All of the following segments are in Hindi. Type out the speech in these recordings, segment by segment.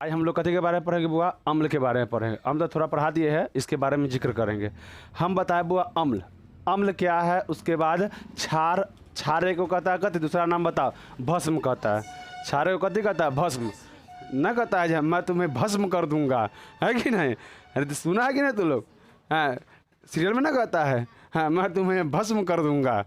आज हम लोग कथी के बारे में पढ़ेंगे बुआ? अम्ल के बारे में पढ़ेंगे। अम्ल थोड़ा पढ़ा दिए है, इसके बारे में जिक्र करेंगे। हम बताए बुआ अम्ल, अम्ल क्या है, उसके बाद क्षार, क्षारे को कहता है कथी, दूसरा नाम बताओ, भस्म कहता है। क्षारे को कथी कहता है? भस्म। न कहता है मैं तुम्हें भस्म कर दूंगा, है कि नहीं? अरे तो सुना है कि नहीं तू लोग? हाँ, सीरियल में ना कहता है हाँ मैं तुम्हें भस्म कर दूंगा।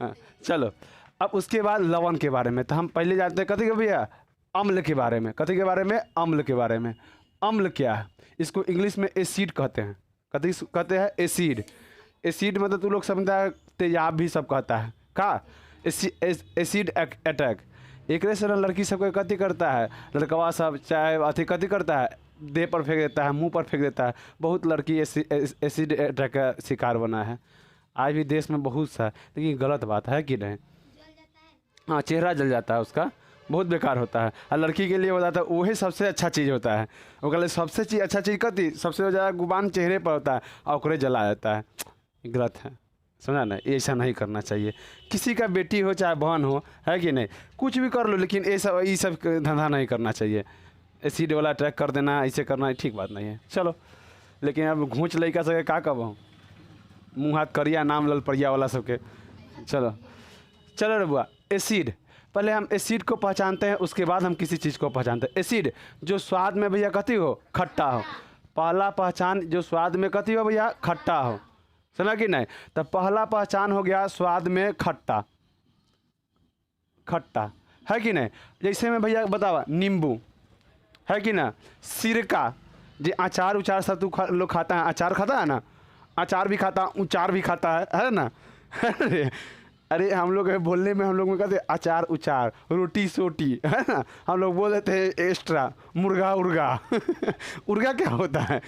हाँ, चलो अब उसके बाद लवण के बारे में। तो हम पहले जानते हैं कथी के भैया? अम्ल के बारे में। कथी के बारे में? अम्ल के बारे में। अम्ल क्या है? इसको इंग्लिश में एसिड कहते हैं। कथी कहते हैं? एसिड। एसिड मतलब तू लोग समझता है तेजाब भी सब कहता है का? Acid attack. एक से लड़की सबके कथी करता है, लड़कवा सब चाहे अथी कथी करता है, देह पर फेंक देता है, मुंह पर फेंक देता है। बहुत लड़की एसिड अटैक का शिकार बना है। आज भी देश में बहुत सा, लेकिन गलत बात है कि नहीं? हाँ, चेहरा जल जाता है उसका, बहुत बेकार होता है। और लड़की के लिए बताता है वही सबसे अच्छा चीज़ होता है। वो कहते सबसे अच्छा चीज़ कथी? सबसे ज़्यादा गुबान चेहरे पर होता है और ओकरे जला जाता है। गलत है, समझा ना? ऐसा नहीं करना चाहिए। किसी का बेटी हो चाहे बहन हो, है कि नहीं, कुछ भी कर लो, लेकिन ये सब धंधा नहीं करना चाहिए। एसिड वाला अटैक कर देना, ऐसे करना ठीक बात नहीं है। चलो, लेकिन अब घूँच लड़का सके का कहूँ, मुँह हाथ करिया नाम लल परिया वाला सबके। चलो चलो रे बुआ, एसिड। पहले हम एसिड को पहचानते हैं, उसके बाद हम किसी चीज़ को पहचानते हैं। एसिड जो स्वाद में भैया कथी हो? खट्टा हो। पहला पहचान जो स्वाद में कथी हो भैया? खट्टा हो। समझा कि नहीं? तो पहला पहचान हो गया स्वाद में खट्टा, खट्टा, है कि नहीं? जैसे में भैया बतावा नींबू, है कि ना? सिरका, जो अचार उचार सब तू लोग खाता है, अचार खाता है ना? अचार भी खाता, उचार भी खाता है ना? अरे हम लोग बोलने में हम लोग में कहते अचार उचार, रोटी सोटी, है ना? हम लोग बोल देते हैं एक्स्ट्रा, मुर्गा उर्गा। उर्गा क्या होता है?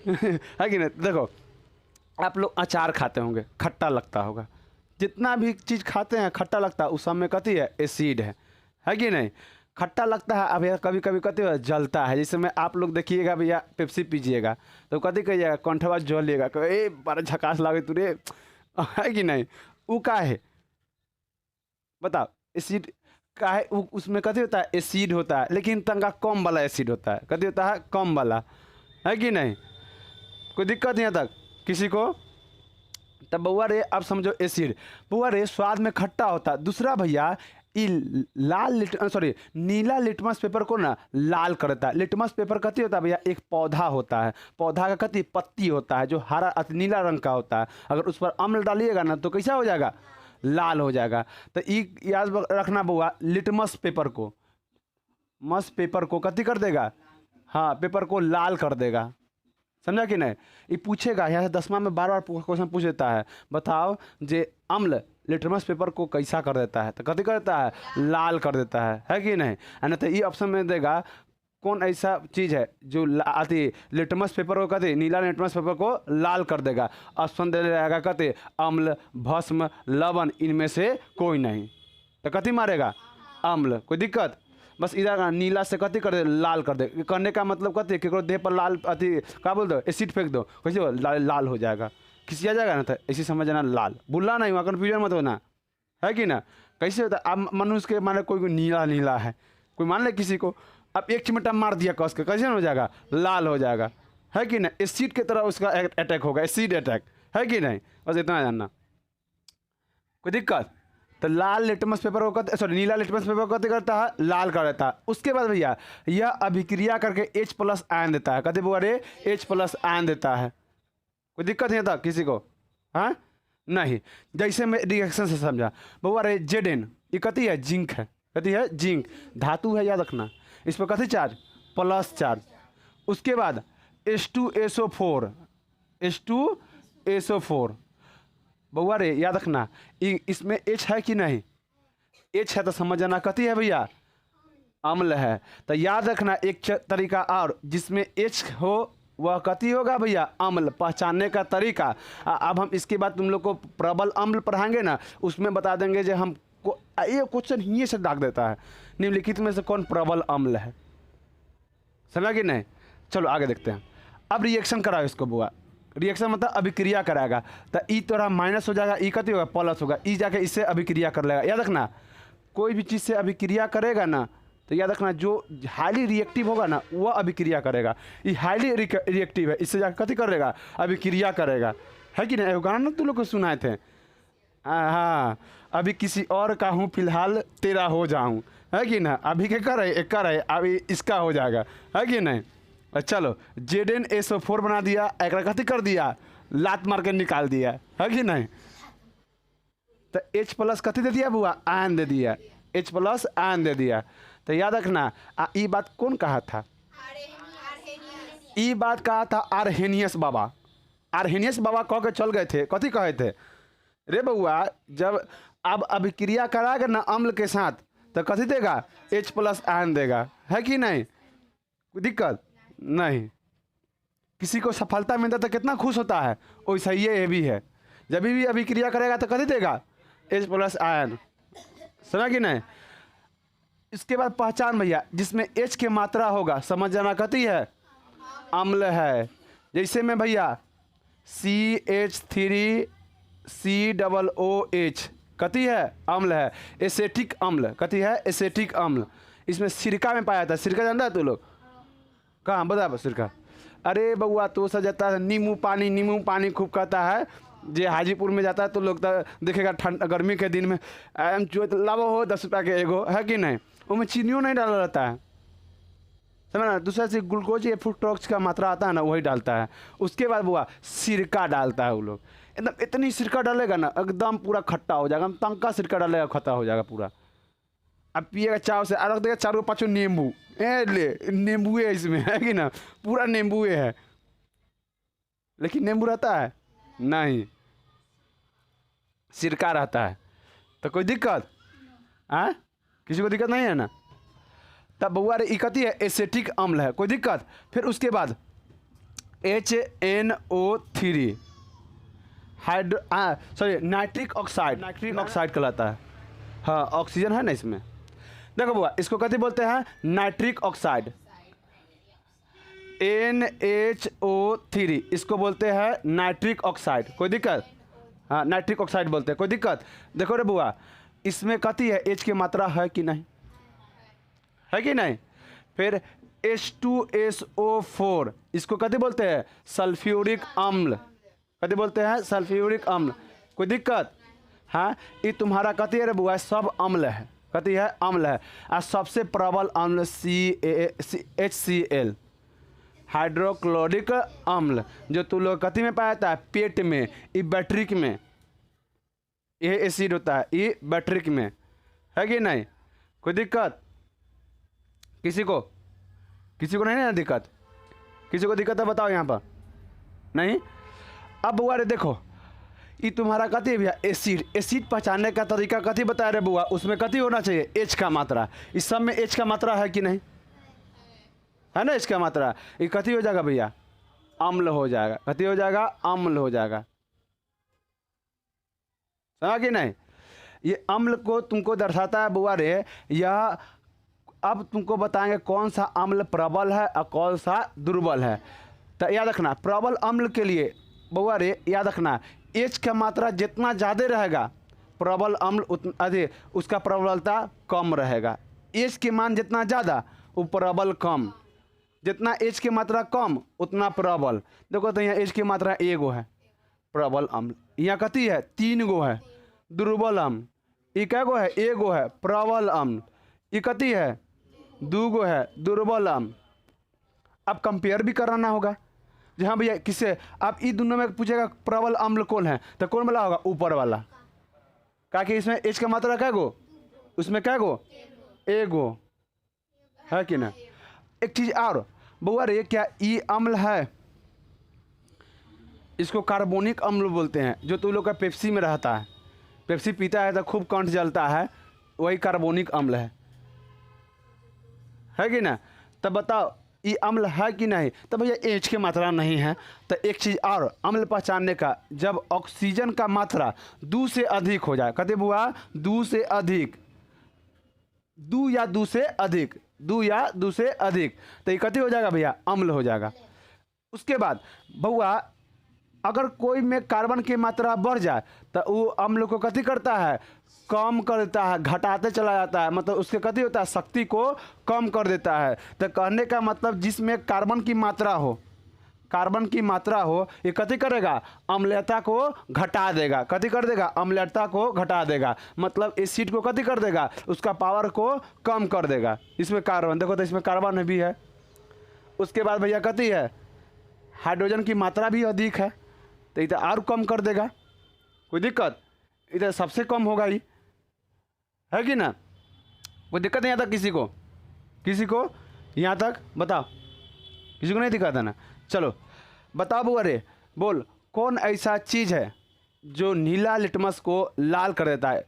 है कि नहीं? देखो, आप लोग अचार खाते होंगे, खट्टा लगता होगा। जितना भी चीज़ खाते हैं खट्टा लगता है, उस सब में कथी है? एसिड है कि नहीं? खट्टा लगता है। अब कभी कभी कथी है? जलता है। जैसे में आप लोग देखिएगा भैया, पेप्सी पीजिएगा तो कथी कहिएगा? कंठवा जलिएगा, ए बड़ा झकास लागे तुरे, है कि नहीं? वो का है बताओ? एसिड का है। उसमें कथी होता है? एसिड होता है, लेकिन तंगा कम वाला एसिड होता है। कथी होता है? कम वाला, है कि नहीं? कोई दिक्कत यहाँ तक किसी को? तब बउआ रे अब समझो एसिड, बउआ रे स्वाद में खट्टा होता है। दूसरा भैया नीला लिटमस पेपर को ना लाल करता है। लिटमस पेपर कथी होता है भैया? एक पौधा होता है, पौधा का कथी? पत्ती होता है, जो हरा नीला रंग का होता है। अगर उस पर अम्ल डालिएगा ना तो कैसा हो जाएगा? लाल हो जाएगा। तो याद रखना बउआ, लिटमस पेपर को, मस पेपर को कथी कर देगा? हाँ, पेपर को लाल कर देगा। समझा कि नहीं? ये पूछेगा यहाँ से 10वां में बार बार क्वेश्चन पूछ देता है, बताओ जे अम्ल लिटमस पेपर को कैसा कर देता है? तो कथी कर देता है? लाल कर देता है कि नहीं? नहीं तो ये ऑप्शन में देगा कौन ऐसा चीज़ है जो आती लिटमस पेपर को कथी? नीला लिटमस पेपर को लाल कर देगा। ऑप्शन दे रहेगा कथी? अम्ल, भस्म, लवण, इनमें से कोई नहीं। तो कथी मारेगा? अम्ल। कोई दिक्कत? बस इधर नीला से कथी कर दे? लाल कर दे। करने का मतलब कथी? केकरो देह पर लाल अथी का बोल दो? एसिड फेंक दो, कैसे हो? लाल हो जाएगा, खिसिया जाएगा ना। तो ऐसी समझना, लाल भूलना नहीं हुआ, कन्फ्यूजन मत होना, है कि ना? कैसे होता है? अब मनुष्य के माने कोई नीला नीला है, कोई मान ले किसी को, अब एक चिमटा मार दिया कस के, कैसे हो जाएगा? लाल हो जाएगा, है कि ना? एसिड की तरह उसका अटैक होगा, एसिड अटैक, है कि नहीं? बस इतना जानना। कोई दिक्कत? तो लाल लिटमस पेपर को नीला लिटमस पेपर को कथी करता है? लाल कर देता है। उसके बाद भैया यह अभिक्रिया करके H+ आयन देता है। कथी बुआ रे? H+ आयन देता है। कोई दिक्कत नहीं था किसी को? हाँ नहीं। जैसे मैं रिएक्शन से समझा बउआ रे, Zn ये कथी है? जिंक है। कथी है? जिंक धातु है, याद रखना। इस पर कथी चार्ज? Plus charge. उसके बाद H2SO4, H2SO4 बउआ रे याद रखना, इसमें H है कि नहीं? H है तो समझ जाना कथी है भैया? अम्ल है। तो याद रखना एक तरीका और जिसमें H हो वह कथी होगा भैया? अम्ल। पहचानने का तरीका अब हम इसके बाद तुम लोग को प्रबल अम्ल पढ़ाएंगे ना, उसमें बता देंगे जो हम ये क्वेश्चन ही से डाक देता है, निम्नलिखित में से कौन प्रबल अम्ल है? समझा कि नहीं? चलो आगे देखते हैं। अब रिएक्शन कराओ इसको बुआ। रिएक्शन मतलब अभिक्रिया कराएगा। तो ई तोरा माइनस हो जाएगा, ई कथी होगा? प्लस होगा। ई जाके इससे अभिक्रिया कर लेगा। याद रखना, कोई भी चीज़ से अभिक्रिया करेगा ना तो याद रखना जो हाईली रिएक्टिव होगा ना वह अभिक्रिया करेगा। ये हाईली रिएक्टिव है, इससे जाकर कथी करेगा, अभिक्रिया करेगा, है कि नहीं। गाना ना तुम लोग को सुनाए थे, हाँ अभी किसी और का हूँ फिलहाल तेरा हो जाऊँ, है कि ना। अभी क्या कर रहे अभी इसका हो जाएगा, है कि नहीं। चलो ZnSO4 बना दिया, एक कथी कर दिया, लात मार के निकाल दिया, है कि नहीं। तो H+ कथी दे दिया बुआ, आयन दे दिया, H+ आयन दे दिया। तो याद रखना ये बात कौन कहा था, ये बात कहा था आर्हेनियस बाबा। आर्हेनियस बाबा कह के चल गए थे, कथी कहे थे, रे बउआ जब अब अभिक्रिया कराएगा ना अम्ल के साथ तो कथी देगा, H+ आयन देगा, है कि नहीं। कोई दिक्कत नहीं। किसी को सफलता मिलता तो कितना खुश होता है, वैसा ये भी है। जब भी अभिक्रिया करेगा तो कथी देगा, H+ आयन, समझा कि नहीं। इसके बाद पहचान भैया, जिसमें H की मात्रा होगा समझ जाना कथी है, अम्ल है। जैसे में भैया CH3COOH कथी है, अम्ल है। एसेटिक अम्ल कथी है, एसेटिक अम्ल। इसमें सिरका में पाया था, सिरका जानता है तू लोग, कहाँ बता सिरका। अरे बउआ तो सजाता है नींबू पानी खूब कहता है। जे हाजीपुर में जाता है तो लोग देखेगा ठंड गर्मी के दिन में लावो हो 10 रुपया के एगो, है कि नहीं। उसमें चीनियों नहीं डाला रहता है, समझना। दूसरा से ग्लूकोज या फ्रुक्टोज का मात्रा आता है ना, वही डालता है। उसके बाद बुआ सिरका डालता है वो लोग, एकदम इतनी सिरका डालेगा ना एकदम पूरा खट्टा हो जाएगा, तंका सिरका डालेगा खट्टा हो जाएगा पूरा। अब पिएगा चाव से, रख देगा 4-5 नींबू, ले नींबू है इसमें, है कि ना, पूरा नींबू है। लेकिन नींबू रहता है नहीं, सिरका रहता है। तो कोई दिक्कत, हाँ किसी को दिक्कत नहीं है ना। तब बउआ रे कथी है, एसेटिक अम्ल है, कोई दिक्कत। फिर उसके बाद HNO3 नाइट्रिक ऑक्साइड कहलाता है। हाँ ऑक्सीजन है ना इसमें। देखो बुआ इसको कथी बोलते हैं, नाइट्रिक ऑक्साइड, NHO3 इसको बोलते हैं नाइट्रिक ऑक्साइड, कोई दिक्कत। हाँ नाइट्रिक ऑक्साइड बोलते हैं, कोई दिक्कत। देखो रे बुआ इसमें कथी है, H की मात्रा है कि नहीं, है कि नहीं। फिर H2SO4 इसको कथी बोलते हैं, सल्फ्यूरिक अम्ल, कथी बोलते हैं, सल्फ्यूरिक अम्ल, कोई दिक्कत। हाँ ये तुम्हारा कथी है रे बुआ, सब अम्ल है, कथी है, अम्ल है। और सबसे प्रबल अम्ल HCl हाइड्रोक्लोरिक अम्ल, जो तू लोग कथी में पाया था, पेट में, ये बैटरिक में, ये एसिड होता है, ये बैटरिक में, है कि नहीं। कोई दिक्कत किसी को नहीं ना दिक्कत, किसी को दिक्कत है बताओ यहाँ पर, नहीं। अब बुआ रे देखो ये तुम्हारा कथी है भैया, एसिड पहचानने का तरीका कथी बताया रे बुआ, उसमें कथी होना चाहिए, H का मात्रा। इस सब में H का मात्रा है कि नहीं, है ना, H का मात्रा। ये कथी हो जाएगा भैया, अम्ल हो जाएगा, कथी हो जाएगा, अम्ल हो जाएगा, समझा कि नहीं। ये अम्ल को तुमको दर्शाता है बुआ रे। यह अब तुमको बताएंगे कौन सा अम्ल प्रबल है और कौन सा दुर्बल है। तो याद रखना प्रबल अम्ल के लिए बुआ रे याद रखना H का मात्रा जितना ज़्यादा रहेगा प्रबल अम्ल उतना अधिक, उसका प्रबलता कम रहेगा। H के मान जितना ज़्यादा वो प्रबल कम, जितना H की मात्रा कम उतना प्रबल। देखो तो यहाँ H की मात्रा 1 गो है प्रबल अम्ल, यहाँ कथी है 3 गो है दुर्बल अम्ल, ये कै गो है 1 गो है प्रबल अम्ल, ये कथी है 2 गो है दुर्बल अम्ल। अब कंपेयर भी कराना होगा, जी हाँ भैया किससे, आप इन दोनों में पूछेगा प्रबल अम्ल कौन है, तो कौन वाला होगा, ऊपर वाला, क्या कि इसमें H का मात्रा कै गो, उसमें कै गो 1 गो, है कि ना। एक चीज़ और बउआ रे, क्या ई अम्ल है, इसको कार्बोनिक अम्ल बोलते हैं। जो तू लोग का पेप्सी में रहता है, पेप्सी पीता है तो खूब कंठ जलता है, वही कार्बोनिक अम्ल है कि ना। तब बताओ ये अम्ल है कि नहीं। तो भैया H की मात्रा नहीं है। तो एक चीज़ और अम्ल पहचानने का, जब ऑक्सीजन का मात्रा 2 से अधिक हो जाए, कहते बुआ 2 से अधिक, 2 या 2 से अधिक, 2 या 2 से अधिक, तो ये कथी हो जाएगा भैया, अम्ल हो जाएगा। उसके बाद बउआ अगर कोई में कार्बन की मात्रा बढ़ जाए तो वो अम्ल को कथी करता है, कम कर देता है, घटाते चला जाता है, मतलब उसके कथी होता है, शक्ति को कम कर देता है। तो कहने का मतलब जिसमें कार्बन की मात्रा हो, कार्बन की मात्रा हो, ये कथी करेगा, अम्लता को घटा देगा। कथी कर देगा, अम्लता को घटा देगा, मतलब एसिड को कथी कर देगा, उसका पावर को कम कर देगा। इसमें कार्बन देखो तो इसमें कार्बन भी है। उसके बाद भैया कथी है, हाइड्रोजन की मात्रा भी अधिक है, तो इधर और कम कर देगा, कोई दिक्कत, इधर सबसे कम होगा ही, है कि ना, कोई दिक्कत नहीं आता किसी को, किसी को यहाँ तक बताओ, किसी को नहीं दिक्कत है ना। चलो बताओ बुआ रे, बोल कौन ऐसा चीज़ है जो नीला लिटमस को लाल कर देता है,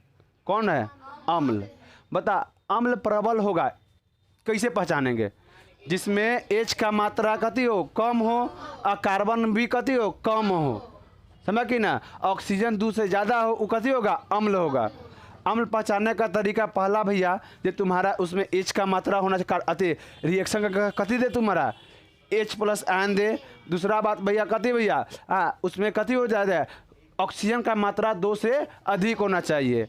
कौन है, अम्ल। बता, अम्ल प्रबल होगा, कैसे पहचानेंगे, जिसमें H का मात्रा कती हो, कम हो, और कार्बन भी कती हो, कम हो, समझ कि ना, ऑक्सीजन 2 से ज़्यादा हो, वो कती होगा, अम्ल होगा। अम्ल पहचानने का तरीका पहला भैया, जो तुम्हारा उसमें H का मात्रा होना चाहिए, रिएक्शन का कती दे तुम्हारा H+ आयन दे। दूसरा बात भैया कती भैया, उसमें कती हो जाए, ऑक्सीजन का मात्रा 2 से अधिक होना चाहिए।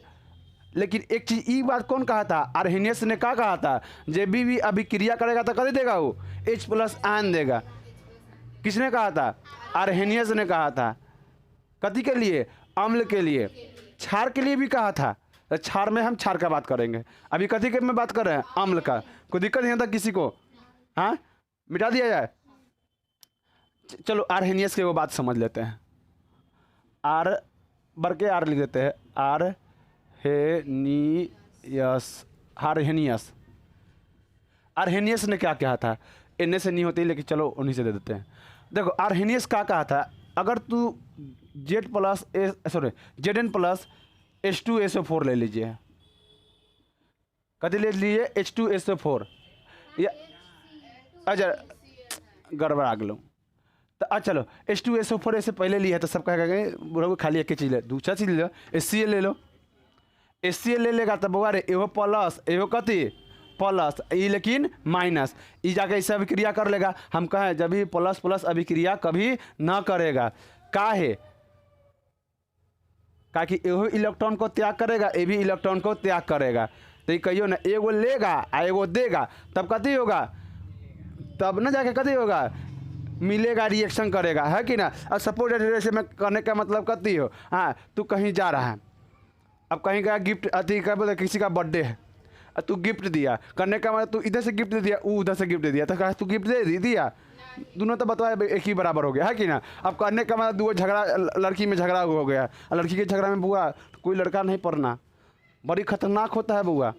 लेकिन एक चीज़ ये बात कौन कहा था, आर्हेनियस ने क्या कहा था, जब भी अभिक्रिया करेगा तो कभी देगा वो H+ आयन देगा। किसने कहा था, आर्हेनियस ने कहा था। कथी के लिए, अम्ल के लिए। क्षार के लिए भी कहा था, तो क्षार में हम क्षार का बात करेंगे, अभी कथी के में बात कर रहे हैं, अम्ल का। कोई दिक्कत नहीं था किसी को, हाँ, मिटा दिया जाए। चलो आर्हेनियस के वो बात समझ लेते हैं, आर बर के आर लिख देते हैं, आर्हेनियस। आर्हेनियस ने क्या कहा था, इनने से नहीं होती लेकिन चलो उन्हीं से दे देते हैं। देखो आर्हेनियस क्या कहा था, अगर तू Zn+H2SO4 ले लीजिए, कथी ले लीजिए, H2SO4, या अच्छा गड़बड़ा गलूँ, तो चलो H2SO4 ऐसे पहले लिया है तो सब कहेगा खाली एक चीज़ ले, दूसरा चीज़ ले लो, HCl ले लो। HCl ले लेगा तब बोगा रे एहो प्लस, एहो कथी प्लस, ई लेकिन माइनस, ई जाके ऐसे अभिक्रिया कर लेगा। हम कहें जब भी प्लस प्लस अभिक्रिया कभी ना करेगा, काहे, कि एहो इलेक्ट्रॉन को त्याग करेगा, ये भी इलेक्ट्रॉन को त्याग करेगा। तो ये कहियो ना, एगो लेगा आ एगो देगा, तब कथी होगा, तब ना जाके कथी होगा, मिलेगा, रिएक्शन करेगा, है कि ना। अब सपोज जैसे मैं कहने का मतलब कथी हो, हाँ तू कहीं जा रहा है, अब कहीं का गिफ्ट अति क्या बोलते, किसी का बर्थडे है, तू गिफ्ट दिया, करने का मतलब तू इधर से गिफ्ट दे दिया, वो उधर से गिफ्ट दे दिया, तो कहा तू गिफ्ट दे दिया, दोनों तो बताया एक ही बराबर हो गया, है कि ना। अब करने का मतलब दो झगड़ा, लड़की में झगड़ा हो गया, लड़की के झगड़ा में बुआ कोई लड़का नहीं पढ़ना, बड़ी खतरनाक होता है बुआ,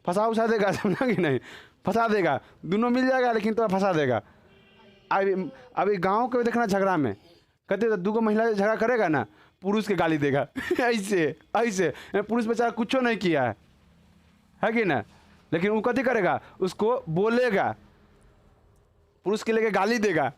फंसा उसा देगा, समझा कि नहीं, फंसा देगा, दोनों मिल जाएगा लेकिन तो फंसा देगा। अभी गाँव के देखना झगड़ा में कहते तो दूगो महिला झगड़ा करेगा ना, पुरुष के गाली देगा ऐसे ऐसे, पुरुष बेचारा कुछ नहीं किया है कि ना, लेकिन वो कथी करेगा, उसको बोलेगा, पुरुष के लेके गाली देगा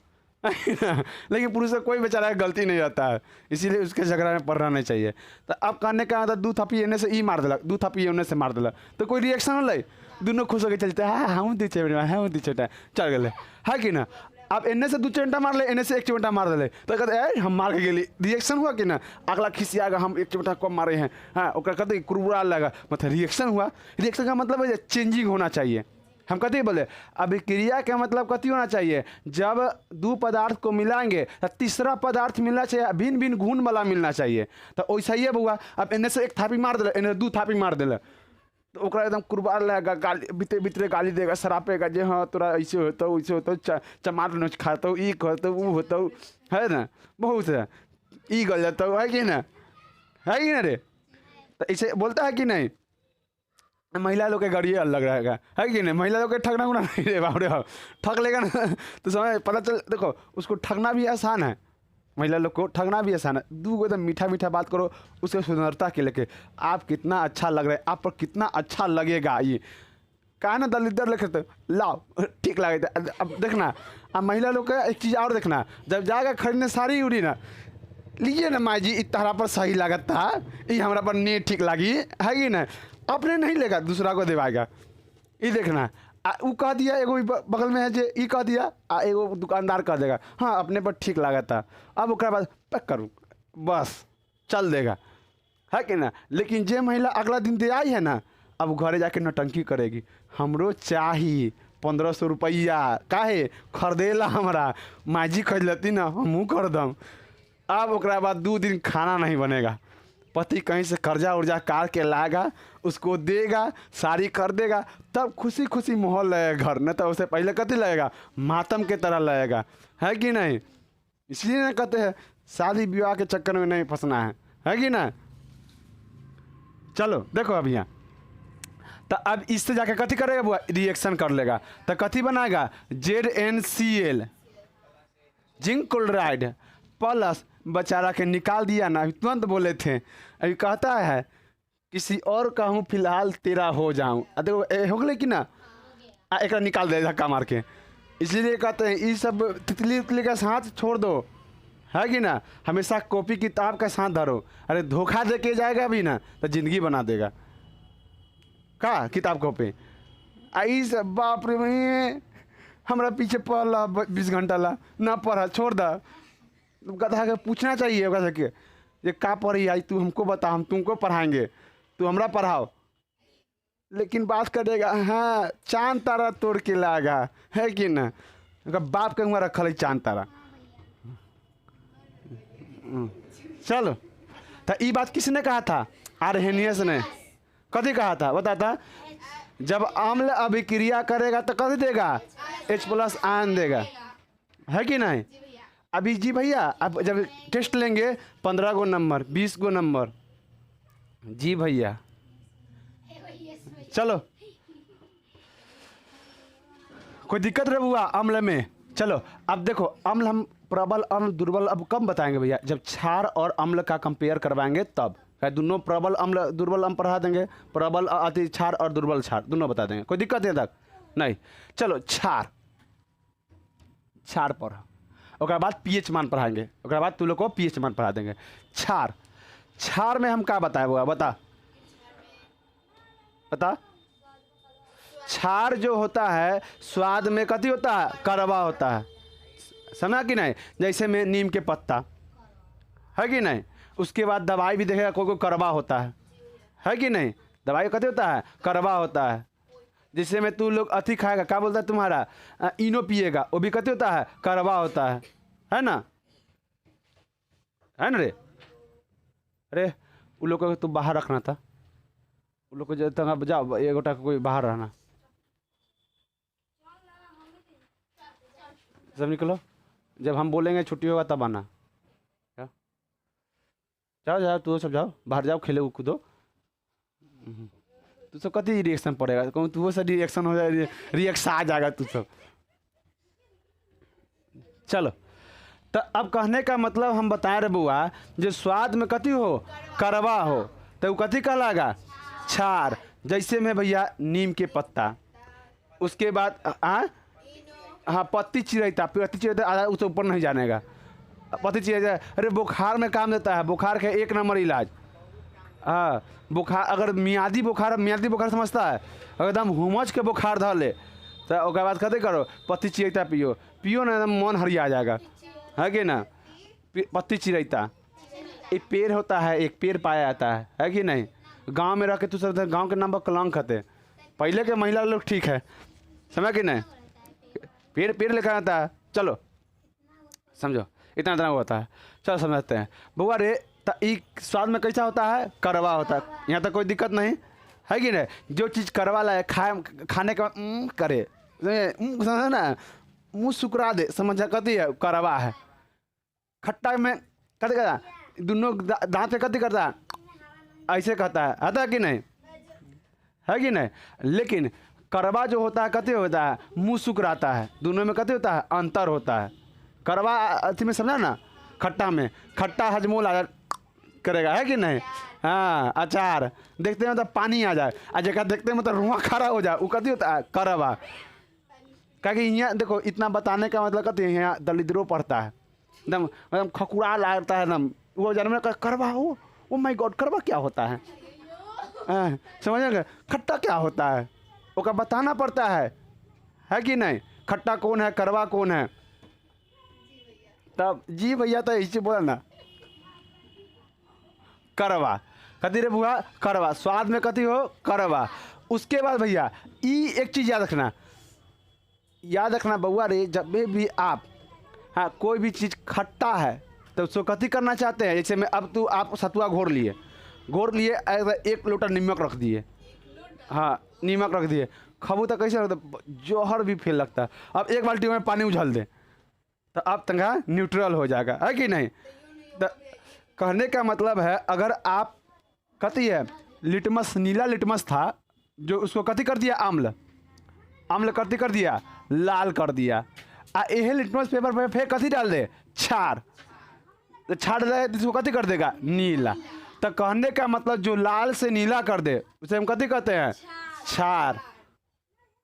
लेकिन पुरुष का कोई बेचारा गलती नहीं रहता है, इसीलिए उसके झगड़ा में पड़ना नहीं चाहिए। तो अब कहने का मतलब दू थप्पी एने से ई मार दिलक, दू थप्पी एने से मार दिलक, तो कोई रिएक्शन होलै, दोनों खुश होकर चलते हैं, हाँ हम दी चेटा चल गए, है कि ना। अब एने से 2 चिमटा मार ले, एने से 1 चिमटा मार दिले, तो कहते हम मार के गेली, रिएक्शन हुआ कि ना, अगला खिसियागा हम 1 चिमटा कम मारे हैं, हाँ कहते कुरबुरा लगा, मतलब रिएक्शन हुआ। रिएक्शन का मतलब है चेंजिंग होना चाहिए। हम कथी बोले, अभिक्रिया का मतलब कथी होना चाहिए, जब 2 पदार्थ को मिलाएंगे तो तीसरा पदार्थ मिलना चाहिए, भिन्न भिन्न गुण वाला मिलना चाहिए। तो वैसा ही हुआ, अब इन्हें से 1 थापी मार दिले, इन्हें 2 थापी मार दिले, तो ओकरा एकदम कुरबार लगेगा, गाली भीतर भीतर गाली देगा, सरापेगा, जे हाँ तोरा ऐसे होता वैसे होता, चमार नोच खाता, ई करता वो होता, है ना, बहुत है, ई गल जाता है कि ना, है कि ना रे। तो ऐसे बोलता है कि नहीं, महिला लोग के गड़िए अलग रहेगा, है कि नहीं, महिला लोग के ठगना उना नहीं रे बाप रे, ठग लेगा ना तो समझ पता चल, देखो उसको ठगना भी आसान है, महिला लोग को ठगना भी आसान है। 2 एकदम मीठा मीठा बात करो उसके सुंदरता के लेके, आप कितना अच्छा लग रहा है, आप पर कितना अच्छा लगेगा, ये कहा ना दलिदर लेके तो लाओ ठीक लगे। अब देखना, अब महिला लोग का एक चीज़ और देखना, जब जाएगा खरीदने साड़ी उड़ी ना, लीजिए ना माई जी, इतना पर सही लागत था, ये हमारा पर नहीं ठीक लगी, है कि ना, अपने नहीं लेगा, दूसरा को देवाएगा। ये देखना, वो कह दिया, एगो बगल में है जे ई कह दिया, एगो दुकानदार कह देगा हाँ अपने पर ठीक लगा था। अब ओकरा बाद पैक करूँ, बस चल देगा, है कि ना। लेकिन जे महिला अगला दिन दे आई है ना, अब घरे जाके नौटंकी करेगी, हमरो चाहिए 1500 रुपया, काहे खरीदेला हमरा, माजी खरीद लेती ना हमहूँ खरीदम। अब ओकरा बाद 2 दिन खाना नहीं बनेगा, पति कहीं से कर्जा उर्जा काट के लाएगा, उसको देगा, साड़ी खरीदेगा, तब खुशी खुशी माहौल लगेगा घर, नहीं तो उससे पहले कथी लगेगा, मातम के तरह लगेगा, है कि नहीं। इसलिए ना कहते हैं शादी विवाह के चक्कर में नहीं फंसना है कि ना। चलो देखो अब यहाँ तो अब इससे जाके कथी करेगा वो रिएक्शन कर लेगा, तो कथी बनाएगा, ZnCl जिंक क्लोराइड प्लस, बेचारा के निकाल दिया ना, तुरंत बोले थे, अभी कहता है किसी और का हूँ फिलहाल तेरा हो जाऊँ, देखो हो गए कि ना, एक निकाल दे धक्का मार के। इसलिए कहते हैं ये सब तितली उतली का साथ छोड़ दो, है कि ना, हमेशा कॉपी किताब का साथ धरो। अरे धोखा दे के जाएगा भी ना तो ज़िंदगी बना देगा, का किताब कॉपी आई सब, बाप रे भाई हमारा पीछे पढ़ला 20 घंटा ला ना पढ़ा, छोड़ दा। गधा के पूछना चाहिए होगा के ये का पढ़ी आई, तू हमको बता, हम तुमको पढ़ाएंगे, तू हमरा पढ़ाओ। लेकिन बात करेगा हाँ चांद तारा तोड़ के लाएगा, है कि ना, बाप के हुआ रखल है चांद तारा। चलो तो ये बात किसने कहा था, आर्हेनियस ने। कथी कहा था बताता, जब अम्ल अभिक्रिया करेगा तो कथी देगा, H+ आयन देगा, है कि नहीं। अभी जी भैया अब जब टेस्ट लेंगे 15 गो नंबर 20 गो नंबर, जी भैया। चलो कोई दिक्कत रहे हुआ अम्ल में। चलो अब देखो अम्ल हम प्रबल अम्ल दुर्बल अब कब बताएंगे भैया, जब क्षार और अम्ल का कंपेयर करवाएंगे तब, दोनों प्रबल अम्ल दुर्बल अम्ल पढ़ा देंगे, प्रबल अति क्षार और दुर्बल क्षार दोनों बता देंगे, कोई दिक्कत है तक नहीं। चलो क्षार पढ़, उसके बाद pH मान पढ़ाएंगे, उसके बाद तुम लोग को pH मान पढ़ा देंगे। क्षार में हम क्या बताए हुआ बता, क्षार जो होता है स्वाद में कथी होता है, कड़वा होता है, समझा कि नहीं। जैसे में नीम के पत्ता, है कि नहीं। उसके बाद दवाई भी देखेगा कोई कड़वा होता है कि नहीं, दवाई कथी होता है, कड़वा होता है। जिससे में तू लोग अथी खाएगा, क्या बोलता है तुम्हारा, इनो पिएगा, वो भी कथी होता है, कड़वा होता है ना, है ना रे। अरे उन लोग को तू बाहर रखना था, उन लोग को जब जाओ एक गोटा कोई बाहर रहना, सब निकलो, जब हम बोलेंगे छुट्टी होगा तब आना। जाओ जाओ तू सब जाओ बाहर, जाओ खेलो कूदो, तू सब कति रिएक्शन पड़ेगा, कहूँ तू सब रिएक्शन हो जाए, रिएक्शन आ जाएगा तू सब। चलो तो अब कहने का मतलब हम बताए रे बुआ, जो स्वाद में कति हो, कड़वा हो, तो वो कति कहलागा, क्षार। जैसे में भैया नीम के पत्ता, उसके बाद हाँ पत्ती चिरैता आधा उससे ऊपर नहीं जानेगा, पत्ती चिरैता। अरे बुखार में काम देता है, बुखार का 1 नंबर इलाज। हाँ बुखार, अगर मियादी बुखार समझता है, एकदम हुमच के बुखार धर ले तो उसके बाद कथी करो, पत्ती चिरैता पियो ना, एकदम मन हरिया जाएगा, है कि ना। पत्ती चिरैता एक पेड़ होता है, एक पेड़ पाया जाता है कि नहीं। गांव में रह के तू सब गांव के नाम पर कलंक खाते, पहले के महिला लोग ठीक है, समझ कि नहीं, पेड़ लेकर आता है। चलो समझो इतना होता है, चलो समझते हैं बुआ रे। तो स्वाद में कैसा होता है, कड़वा होता है, यहाँ तक कोई दिक्कत नहीं है कि नहीं। जो चीज़ कड़वा लाए खाने के बाद करे, समझ ना, मुँह सुकरा दे, समझ कती है, कड़वा है। खट्टा में कति करता, दोनों दांत पे कति करता, ऐसे कहता है, आता है कि नहीं, है कि नहीं। लेकिन कड़वा जो होता है कति होता है, मुँह सुकराता है, दोनों में कति होता है, अंतर होता है। कड़वा अथी में समझा ना, खट्टा में, खट्टा हजमोल आ करेगा, है कि नहीं। हाँ अचार देखते हैं मतलब पानी आ जाए, जगह देखते हैं मतलब रुआ खड़ा हो जाए, वो कति होता है, कड़वा। क्योंकि यहाँ देखो इतना बताने का मतलब कहते हैं, यहाँ दलिद्रों पढ़ता है, एकदम खकुड़ा लगता है एकदम, वो जन्म में कड़वा हो, ओ माय गॉड कड़वा क्या होता है, समझेंगे, खट्टा क्या होता है, वो बताना पड़ता है कि नहीं। खट्टा कौन है, कड़वा कौन है, तब जी भैया तो इसी बोला ना, करवा, कथी रे बुआ करवा, स्वाद में कथी हो करवा। उसके बाद भैया ई एक चीज़ याद रखना बउआ रे, जब भी आप हाँ कोई भी चीज़ खट्टा है तो उसको कथी करना चाहते हैं, जैसे मैं अब आप सतुआ घोर लिए एक लोटा नमक रख दिए, हाँ नमक रख दिए, खबू तो कैसे लगता जौहर भी फेल लगता है। अब एक बाल्टी में पानी उछल दे तो अब तंगा न्यूट्रल हो जाएगा, है कि नहीं। तो कहने का मतलब है अगर आप कथी है लिटमस, नीला लिटमस था जो उसको कथी कर दिया अम्ल कथी कर दिया लाल कर दिया। यह लिटमस पेपर पर फिर कथी डाल दे क्षार, तो क्षार दे इसको कथी कर देगा नीला। तो कहने का मतलब जो लाल से नीला कर दे उसे हम कथी कहते हैं क्षार,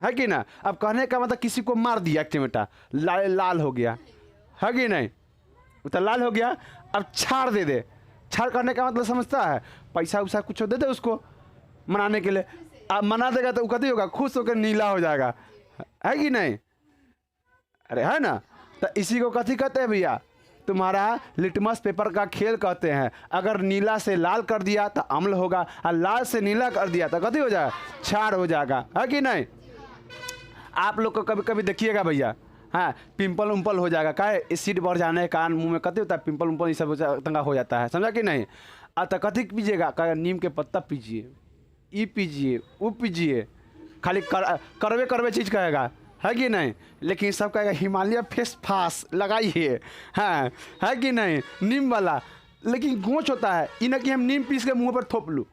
है कि ना। अब कहने का मतलब किसी को मार दिया टमाटा लाल हो गया, है कि नहीं, तो लाल हो गया, अब क्षार दे। क्षार करने का मतलब समझता है, पैसा उसा कुछ दे दे उसको मनाने के लिए, अब मना देगा तो कथी होगा खुश होकर नीला हो जाएगा, है कि नहीं, अरे है ना। तो इसी को कथी कहते हैं भैया, तुम्हारा लिटमस पेपर का खेल कहते हैं। अगर नीला से लाल कर दिया तो अम्ल होगा, और लाल से नीला कर दिया तो कथी हो जाएगा क्षार हो जाएगा, है कि नहीं। आप लोग को कभी कभी देखिएगा भैया, हाँ पिंपल उम्पल हो जाएगा, क्या है एसिड बढ़ जाने के कारण मुंह में कथी होता है पिंपल उम्पल ये सब तंगा हो जाता है, समझा कि नहीं। तो कथी पीजिएगा, क्या नीम के पत्ता पीजिए, ई पीजिए वो पीजिए, खाली करवे चीज़ कहेगा, है कि नहीं। लेकिन सब कहेगा हिमालय फेस फास लगाइए, हाँ है कि नहीं नीम वाला। लेकिन गोंच होता है ये ना कि हम नीम पीस के मुँह पर थोप लूँ,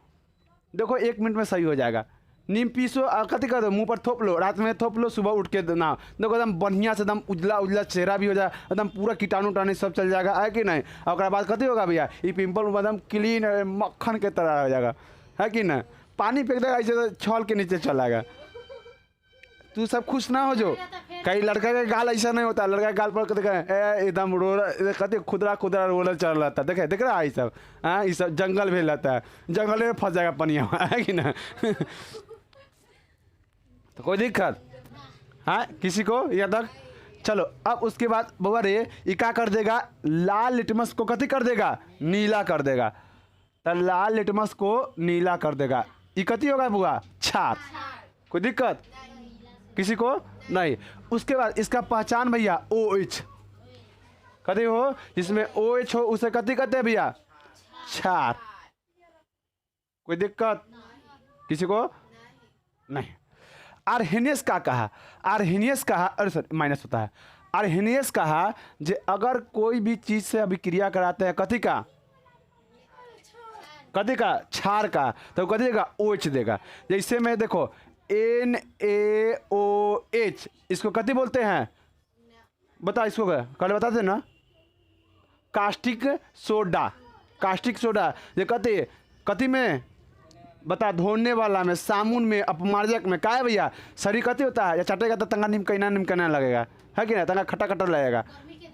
देखो 1 मिनट में सही हो जाएगा। नीम पीसो कथी कर दो मुँह पर थोप लो, रात में थोप लो, सुबह उठ के ना देखो एकदम बढ़िया से एकदम उजला चेहरा भी हो जाए, एकदम पूरा कीटाणु टाणु सब चल जाएगा, है कि नहीं। और बाद कथी होगा भैया ये पिंपल एकदम क्लीन मक्खन के तरह हो जाएगा, है कि नहीं। पानी फेंक देगा ऐसे तो छल के नीचे चलाएगा। तू सब खुश ना हो जो, कई लड़का का गाल ऐसा नहीं होता, लड़का के गाल पर देखा एकदम कहते खुदरा रोलर चल रहा था, देख रहा है ये सब, हाँ ये सब जंगल भेज रहता है, जंगल में फंस जाएगा पनिया, है कि ना। तो कोई दिक्कत हाँ किसी को या तक। चलो अब उसके बाद बउआ रे ये क्या कर देगा, लाल लिटमस को कथी कर देगा नीला कर देगा। तो लाल लिटमस को नीला कर देगा, ये कथी होगा बुआ क्षार, कोई दिक्कत किसी को नहीं। उसके बाद इसका पहचान भैया OH कथी हो, जिसमें OH हो उसे कथी कहते हैं भैया क्षार, कोई दिक्कत किसी को नहीं। आर्हेनियस का कहा, आर्हेनियस कहा, अरे सर माइनस होता है, आर्हेनियस कहा जे अगर कोई भी चीज़ से अभिक्रिया कराते हैं कथी का क्षार का, तो कथी देगा OH देगा। जैसे में देखो NaOH इसको कथी बोलते हैं बता, इसको कल बताते ना कास्टिक सोडा ये कथी में बता, धोने वाला में, साबुन में, अपमार्जक में, क्या है भैया शरीर कथी होता है, या चटेगा तो तंगा निमकना लगेगा, है कि ना, तंगा खट्टा लगेगा,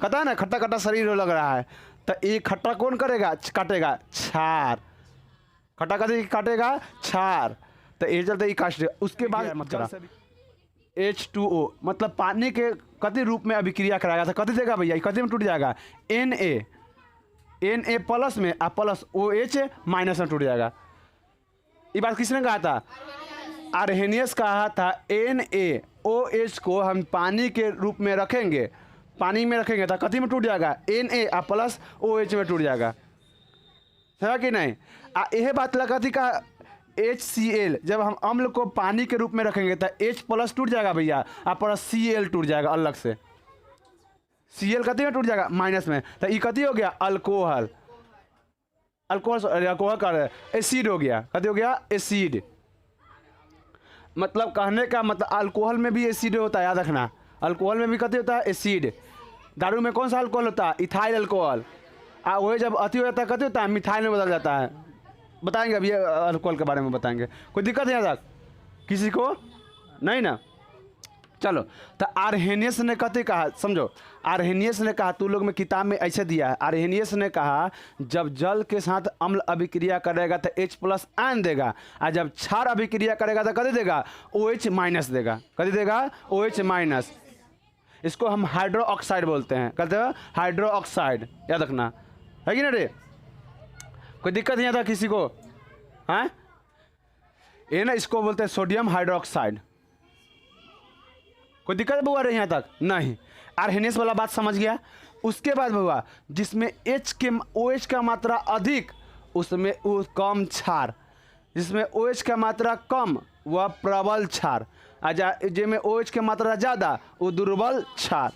कहता है ना खट्टा शरीर लग रहा है। तो ये खट्टा कौन करेगा काटेगा क्षार, खट्टा कथी काटेगा क्षार। तो ये चलते कास्ट। उसके बाद H2O मतलब पानी के कथी रूप में अभिक्रिया कराएगा, तो कथी देगा भैया कथी में टूट जाएगा Na प्लस में और प्लस OH माइनस में टूट जाएगा। ये बात किसने कहा था, आर्हेनियस कहा था NaOH को हम पानी के रूप में रखेंगे, पानी में रखेंगे तो कथी में टूट जाएगा Na और प्लस OH में टूट जाएगा, है कि नहीं। यह बात लगा थी का HCl जब हम अम्ल को पानी के रूप में रखेंगे तो H प्लस टूट जाएगा भैया और प्लस Cl टूट जाएगा अलग से, Cl कथी में टूट जाएगा माइनस में। तो ये कथी हो गया अल्कोहल, अल्कोहल का एसिड हो गया, कथी हो गया एसिड। मतलब कहने का मतलब अल्कोहल में भी एसिड होता है, याद रखना अल्कोहल में भी कथी होता है एसिड। दारू में कौन सा अल्कोहल होता है इथाइल अल्कोहल, वही जब अति हो जाता है कथी होता है मिथाइल में बदल जाता है। बताएंगे अभी अल्कोहल के बारे में बताएंगे, कोई दिक्कत है तक किसी को नहीं ना। चलो तो आर्हेनियस ने कथी कहा समझो, आर्हेनियस ने कहा तू लोग में किताब में ऐसे दिया है, आर्हेनियस ने कहा जब जल के साथ अम्ल अभिक्रिया करेगा तो H प्लस आयन देगा, और जब क्षार अभिक्रिया करेगा तो कथी देगा OH माइनस देगा, कथी देगा OH माइनस। इसको हम हाइड्रो ऑक्साइड बोलते हैं, कहते हैं हाइड्रो ऑक्साइड, याद रखना है कि ना रे। कोई दिक्कत नहीं आता किसी को? हाँ, ये ना इसको बोलते हैं सोडियम हाइड्रोक्साइड। कोई दिक्कत बुआ रही यहाँ तक? नहीं। आर्हेनियस वाला बात समझ गया। उसके बाद बुआ जिसमें OH का मात्रा अधिक उसमें वो कम क्षार, जिसमें OH का मात्रा कम वह प्रबल क्षार, जिसमें OH की मात्रा ज़्यादा वो दुर्बल क्षार।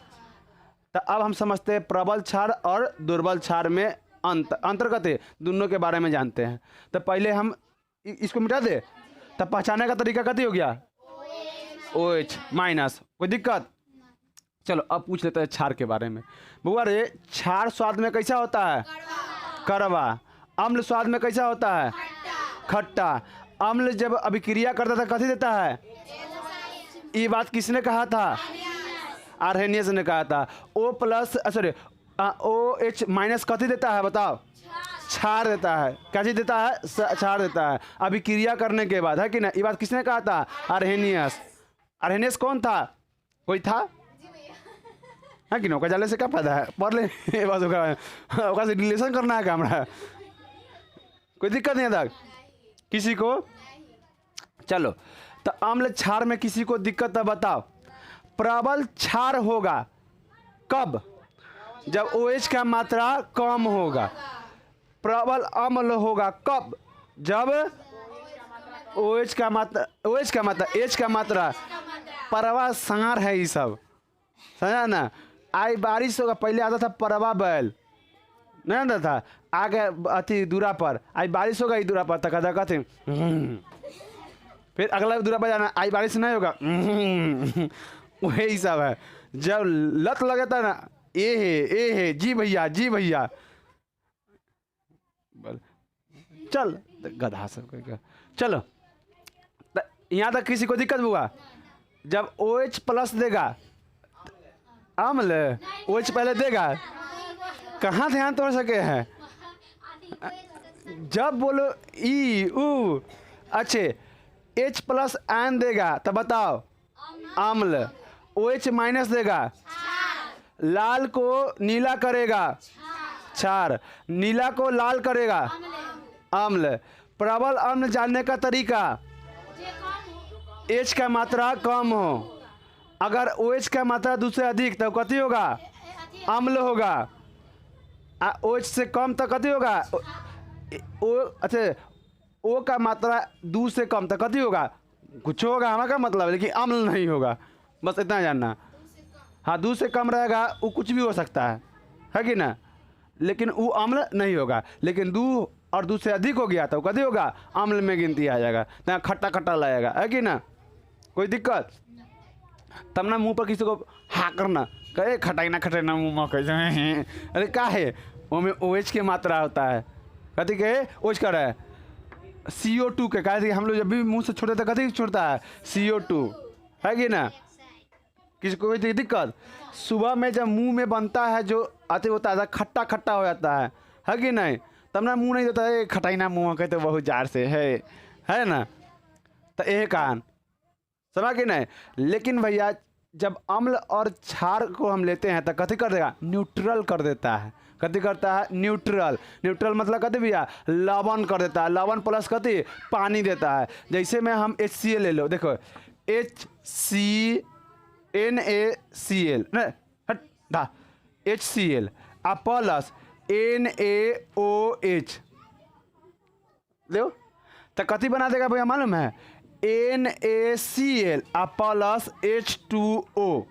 तो अब हम समझते हैं प्रबल क्षार और दुर्बल क्षार में अंतर्गत है, दोनों के बारे में जानते हैं। तो पहले हम इसको मिटा दे, तब पहचाने का तरीका कति हो गया? OH minus. कोई दिक्कत? चलो अब पूछ लेते हैं क्षार के बारे में। बुआ रे क्षार स्वाद में कैसा होता है? कड़वा। अम्ल स्वाद में कैसा होता है? खट्टा। अम्ल जब अभिक्रिया करता था कथी देता है? ये बात किसने कहा था? आर्हेनियस ने कहा था। OH माइनस कथी देता है बताओ? क्षार देता है। क्या चीज देता है? क्षार देता है अभिक्रिया करने के बाद, है कि ना? ये बात किसने कहा था? आर्हेनियस। आर्हेनियस कौन था? कोई था? है कि ना? ओका जाले से क्या फायदा है? पढ़ ले बस ओका से रिलेशन करना है हमरा। कोई दिक्कत नहीं है किसी को? चलो तो अम्ल क्षार में किसी को दिक्कत है बताओ? प्रबल क्षार होगा कब? जब OH का मात्रा कम होगा। प्रबल अम्ल होगा कब? जब H का मात्रा परवा सांड है ये सब, समझा ना? आई बारिश होगा, पहले आता था परवा बैल, नहीं आता था, आगे अति दूरा पर आई बारिश होगा, ये दूरा पर तक कहते फिर अगला दूरा पर जाना, आई बारिश नहीं होगा वही सब है। जब लत लगता ना ए है जी भैया जी भैया, चल गधा सब। चलो यहाँ तक किसी को दिक्कत हुआ? जब OH प्लस देगा अम्ल, OH पहले देगा, कहाँ ध्यान तोड़ सके हैं? जब बोलो ई ऊ अच्छे H प्लस आयन देगा तो बताओ अम्ल, OH माइनस देगा लाल को नीला करेगा क्षार, नीला को लाल करेगा अम्ल। प्रबल अम्ल जानने का तरीका, H का मात्रा कम हो, अगर OH का मात्रा दूसरे अधिक तो कथी होगा? अम्ल होगा। OH से कम तो कथी होगा? अच्छा O का मात्रा 2 से कम तो कथी होगा? कुछ होगा, हमारा मतलब है, लेकिन अम्ल नहीं होगा, बस इतना जानना। हाँ 2 से कम रहेगा वो कुछ भी हो सकता है कि ना? लेकिन वो अम्ल नहीं होगा। लेकिन 2 और 2 से अधिक हो गया तो कथी होगा? अम्ल में गिनती आ जाएगा, तो खट्टा खट्टा लगेगा, है कि ना? कोई दिक्कत? तब ना मुंह पर किसी को हाँ करना, कहे खटाई ना मुंह में कैसे अरे क्या है वो में OH की मात्रा होता है, कथी के OH कर रहा है CO2 के, कहे हम लोग जब भी मुंह से छोड़ते तो कथी छोड़ता है? CO2, है कि ना? किसी को कोई दिक्कत? सुबह में जब मुंह में बनता है जो अति होता है खट्टा खट्टा हो जाता है कि नहीं? तब ना मुंह नहीं देता है खटाई ना मुँह कहते बहुत जार से है ना? तो यह कारण समझ के नहीं। लेकिन भैया जब अम्ल और क्षार को हम लेते हैं तो कथी कर देगा? न्यूट्रल कर देता है। कथी करता है? न्यूट्रल। न्यूट्रल मतलब कथी भैया? लवण कर देता है। लवण प्लस कथी? पानी देता है। जैसे में हम HCl ले लो, देखो NaCl ना HCl आ प्लस NaOH लो तो कथी बना देगा भैया मालूम है? NaCl आ प्लस H2O।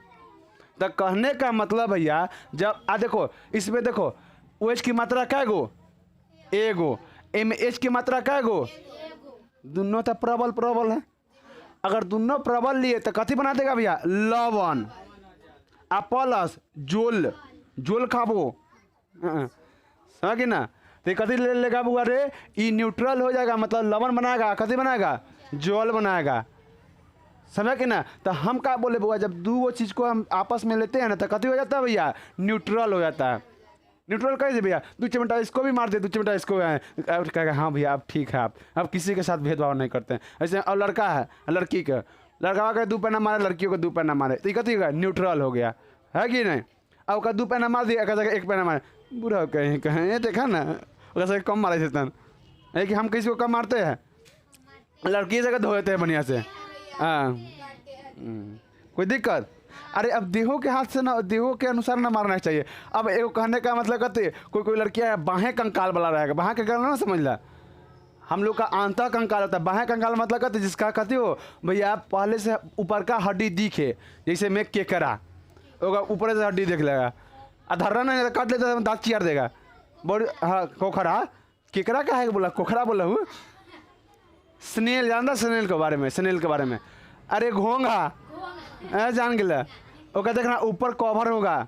तो कहने का मतलब भैया जब देखो इसमें देखो OH की मात्रा क्या गो? एगो। MH की मात्रा क्या गो? दोनों तो प्रबल है। अगर दोनों प्रबल लिए तो कथी बना देगा भैया? लवण आ प्लस जोल खाबो, समझ कि ना? तो कथी ले लेगा बुआ रे? ये न्यूट्रल हो जाएगा, मतलब लवण बनाएगा, कथी बनाएगा? जोल बनाएगा, समझ कि ना? तो हम क्या बोले बुआ, जब दो चीज़ को हम आपस में लेते हैं ना तो कथी हो जाता है भैया? न्यूट्रल हो जाता है। न्यूट्रल कैसे भैया? 2 चिमटा इसको भी मार दे, 2 चिमटा इसको कहेगा हाँ भैया अब ठीक है, आप किसी के साथ भेदभाव नहीं करते हैं। ऐसे और लड़का है लड़की का, लड़का का 2 पैना मारे, लड़कियों को 2 पैना मारे, तो ये कथी होगा? न्यूट्रल हो गया, है कि नहीं? अब का 2 पैना मार दिया, 1 पैना मारे, बुरा कहीं ये देखा ना वैसे कम मारे शैतान है कि हम किसी को कम मारते हैं, लड़की से धो देते हैं बढ़िया से। हाँ कोई दिक्कत? अरे अब देहों के हाथ से ना, देहों के अनुसार ना मारना चाहिए। अब एक कहने का मतलब कहते कोई लड़कियाँ बाहें कंकाल वाला रहेगा, बाहें कंकाल ना समझ ला, हम लोग का आंता कंकाल होता है। बाहें कंकाल मतलब कहते जिसका कहते हो भैया पहले से ऊपर का हड्डी दिखे, जैसे मैं केकरा होगा ऊपर से हड्डी देख लेगा, अधर्रा नहीं काट लेता दांत चियार देगा बड़ी। हाँ खोखरा, केकरा का है बोला, खोखरा बोला हूँ। स्नेल जानता, स्नेल के बारे में, स्नेल के बारे में। अरे घोंघा जान गया, ओका देखना ऊपर कवर होगा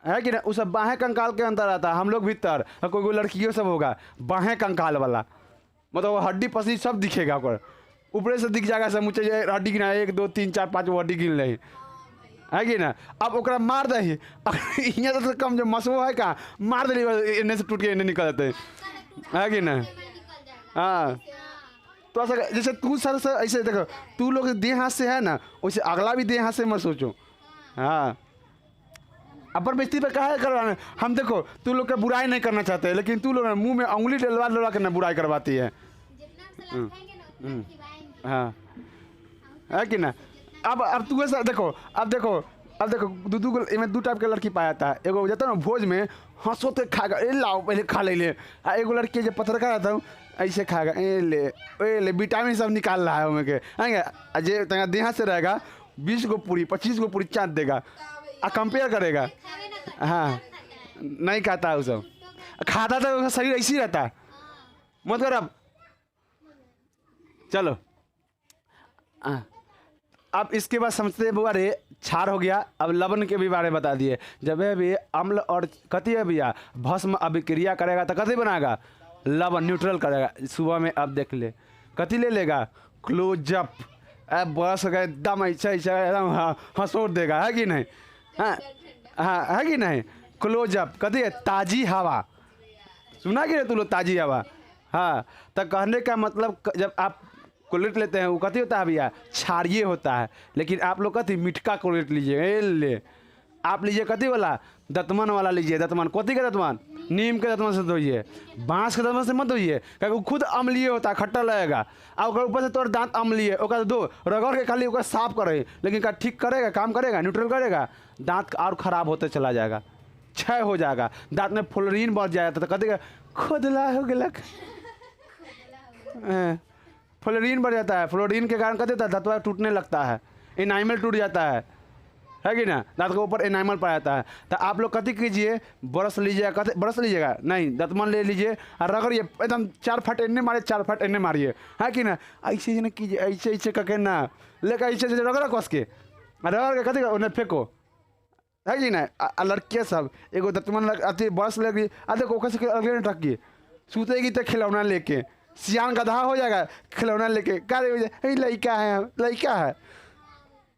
है कि ना, उस बाहें कंकाल के अंदर आता है। हम लोग भीतर कोई लड़कियों सब होगा बाहें कंकाल वाला, मतलब वो हड्डी पसली सब दिखेगा, ऊपर से दिख जाएगा सब, मुझे हड्डी गिना 1 2 3 4 5 हड्डी गिन रही है कि ना। अब ओकरा मार दे यहाँ तो कम जो मसो है का मार दे, इन्हें से टूट के इन्हें निकल जाते है कि ना। हाँ तो ऐसा जैसे तू सर से ऐसे देखो, तू लोग देह हाथ से है ना, वैसे अगला भी देह हाथ से मत सोचो। हाँ अपर बेइज्जती पे कहा करवाना, हम देखो तू लोग का बुराई नहीं करना चाहते, लेकिन तू लोग मुंह में उंगली डलवा डलवा के ना बुराई करवाती है। हाँ है कि ना। अब तू ऐसा देखो, अब देखो दो टाइप के लड़की पाया था। एगो जाता ना भोज में हंसो तो खाएगा, ए लाओ पहले खा ले, एगो लड़की जो पत्थर का रहता हूँ ऐसे खाएगा, ए ले विटामिन सब निकाल रहा है उनमें के आएंगे। जे तंगा देहा से रहेगा 20 गो पूरी 25 गो पूरी चाट देगा, कंपेयर करेगा। हाँ नहीं खाता वो सब, खाता तो उसका शरीर ऐसे ही रहता है। मत कर चलो। अब इसके बाद समझते बुआ रे क्षार हो गया। अब लवण के भी बारे में बता दिए। जब भी अम्ल और कथी है भैया भस्म अभिक्रिया करेगा तो कथी बनाएगा, लवण न्यूट्रल करेगा। सुबह में अब देख ले कथी ले लेगा, क्लोजअप। बस गए एकदम ऐसा एकदम हंसोड़ देगा, है कि नहीं। हाँ हाँ है कि नहीं। क्लोजअप कथी है, ताज़ी हवा। सुना कि नहीं तू लोग, ताज़ी हवा। हाँ तो कहने का मतलब जब आप कोलेट लेते हैं वो कथी होता है भैया, क्षारीय होता है। लेकिन आप लोग कथी मिठका कोलेट लीजिए, ले आप लीजिए कथी वाला, दतमन वाला लीजिए। दतमन कथी का दतमन, नीम के दतमन से धोइए, बाँस के दतमन से मत धोइए, क्योंकि वो खुद अम्लीय होता है, खट्टा लगेगा। और ऊपर से तोर दांत अम्लीय, ओका दो रगड़ के खाली ओका साफ करे, लेकिन का ठीक करेगा, काम करेगा, न्यूट्रल करेगा, दांत और खराब होते चला जाएगा, क्षय हो जाएगा, दांत में फ्लोरीन बढ़ जाएगा। तो कथी खोदला हो गलक, फ्लोरीन बढ़ जाता है। फ्लोरीन के कारण कहते हैं दांत टूटने लगता है, इनाइमल टूट जाता है कि ना, दांत के ऊपर इनाइमल पड़ जाता है। तो आप लोग कथी कीजिए, ब्रश लीजिएगा, कथी ब्रश लीजिएगा नहीं, दतमन ले लीजिए और रगड़िए एकदम 4 फट इन्हें मारिए, 4 फट इन्हें मारिए, है कि ना। ऐसे ना कीजिए, ऐसे ऐसे करके ना लेकर ऐसे ऐसे रगड़ा कस के, रगड़ के कथी उन्हें फेंको, है कि ना। लड़कियाँ सब एगो दतमन अति ब्रश लगी, देखो कैसे अगले ने टकिए, सूतेगी तो खिलौना लेके, सियान गधा हो जाएगा खिलौना लेके, क्या लड़का है, लड़का है।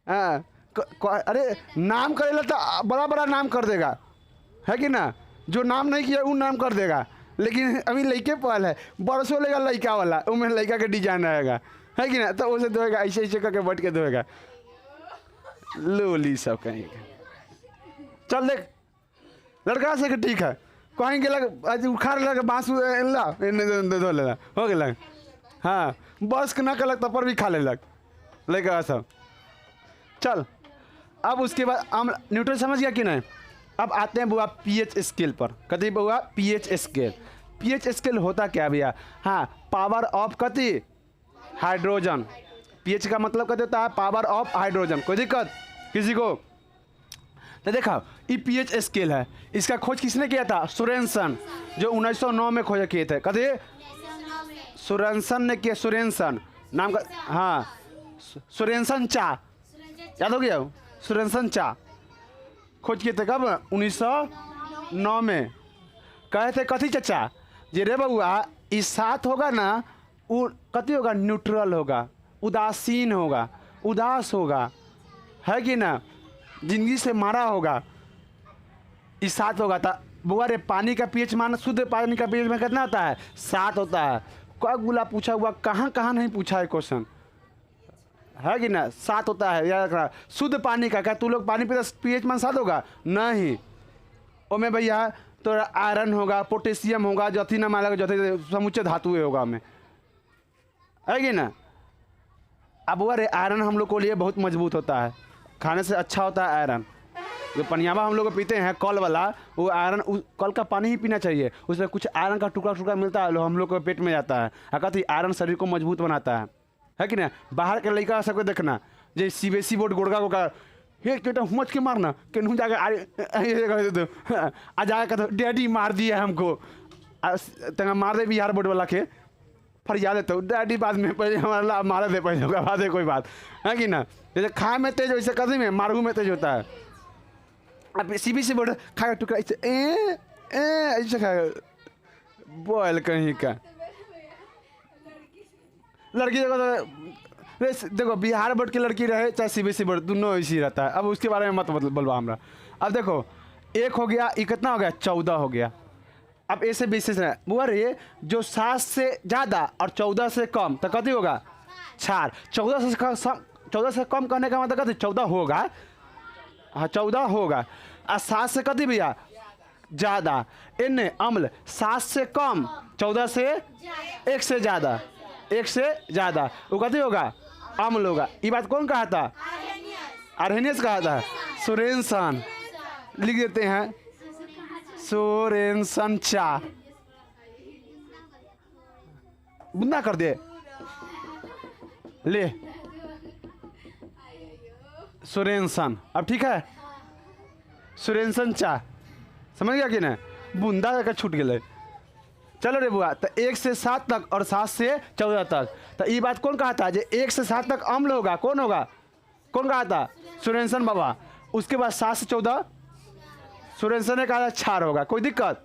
हाँ अरे नाम करेला तो बड़ा बड़ा नाम कर देगा, है कि ना। जो नाम नहीं किया वो नाम कर देगा, लेकिन अभी लड़के पहल है, बरसों लेगा लड़का वाला, उसमें लड़का के डिजाइन रहेगा, है कि ना। तो उसे धोएगा ऐसे ऐसे करके बैठ के धोएगा, लोली सब कहेंगे। चल देख लड़का से ठीक है, कहीं गेलक उखाड़ लग बाँस ला धो लेला, हो गया। हाँ बस के ना कलक तब पर भी खा लेलक लड़का सब। चल अब उसके बाद अम्ल न्यूट्रल समझ गया कि नहीं। अब आते हैं बुआ पीएच स्केल पर। कथी बुआ, पीएच स्केल। पीएच स्केल होता क्या भैया, हाँ पावर ऑफ कथी, हाइड्रोजन। पीएच का मतलब कहते होता है पावर ऑफ हाइड्रोजन। कोई दिक्कत किसी को। तो देखा ये पीएच स्केल है, इसका खोज किसने किया था, सोरेनसन, जो 1909 में खोज किए थे। कथी सोरेनसन ने किया, सोरेनसन नाम का, हाँ सोरेनसन चा, याद हो गया, सोरेनसन चा खोज किए थे कब, 1909 में। कहे थे कथी चचा, जे रे बउआ इस साथ होगा ना वो कथी होगा, न्यूट्रल होगा, उदासीन होगा, उदास होगा, है कि ना, जिंदगी से मारा होगा, इस 7 होगा। था बुआ रे पानी का पीएच मान, शुद्ध पानी का पीएच में कितना होता है, 7 होता है। क्या गुला पूछा हुआ, कहाँ कहाँ नहीं पूछा है क्वेश्चन, है कि ना, 7 होता है, याद रखना। शुद्ध पानी का क्या तू लोग पानी पीते पीएच मान 7 होगा नहीं, ओ में भैया तो आयरन होगा, पोटेशियम होगा, जथी ना माला जथी समुच्चय धातु होगा में, है कि ना। अब अरे आयरन हम लोग को लिए बहुत मजबूत होता है, खाने से अच्छा होता है आयरन। जो पनियावा हम लोग पीते हैं कल वाला, वो आयरन कल का पानी ही पीना चाहिए, उसमें कुछ आयरन का टुकड़ा टुकड़ा मिलता है, हम लोग को पेट में जाता है। कहते आयरन शरीर को मजबूत बनाता है कि ना। बाहर के लड़का सबको देखना, जो CBSE बोर्ड गोड़गा को का हे बेटा हुमच के मारना कि नहीं जाके आ जाके तो डैडी मार दिया हमको, तंगा मार दे बिहार बोर्ड वाला के फरियाद देते डैडी बाद में, पहले हमारा मारे दे पहले होगा बाद कोई बात, है कि ना। जैसे खाए में तेज वैसे कभी में मारू में तेज होता है। अब CBSE बोर्ड खाएगा टुकड़ा ऐसे खाएगा, बॉयल कहीं का लड़की देखो बिहार बोर्ड की लड़की रहे चाहे CBSE बोर्ड, दोनों ऐसी रहता है। अब उसके बारे में मत बोलवा हमरा। अब देखो 1 हो गया, ये कितना हो गया 14 हो गया। अब ऐसे विशेष है बुआ रे, जो 7 से ज़्यादा और 14 से कम तो कति होगा 4। 14 से कम करने का मतलब कति 14 होगा, हाँ 14 होगा। और 7 से कति भैया ज़्यादा, इन्हें अम्ल 7 से कम 14 से 1 से ज़्यादा, 1 से ज़्यादा वो कति होगा अम्ल होगा। ये बात कौन कहा था, आर्हेनियस कहा था। सोरेनसन लिख देते हैं, सोरेनसन चा बुंदा कर दे ले सोरेनसन। अब ठीक है सोरेनसन चा समझ गया कि ना, बूंदा का छूट गए। चलो रे बुआ, तो 1 से 7 तक और 7 से 14 तक, तो ये बात कौन कहा था, जो 1 से 7 तक अम्ल होगा, कौन होगा, कौन कहा था सोरेनसन बाबा। उसके बाद 7 से 14 सोरेनसन ने कहा क्षार होगा। कोई दिक्कत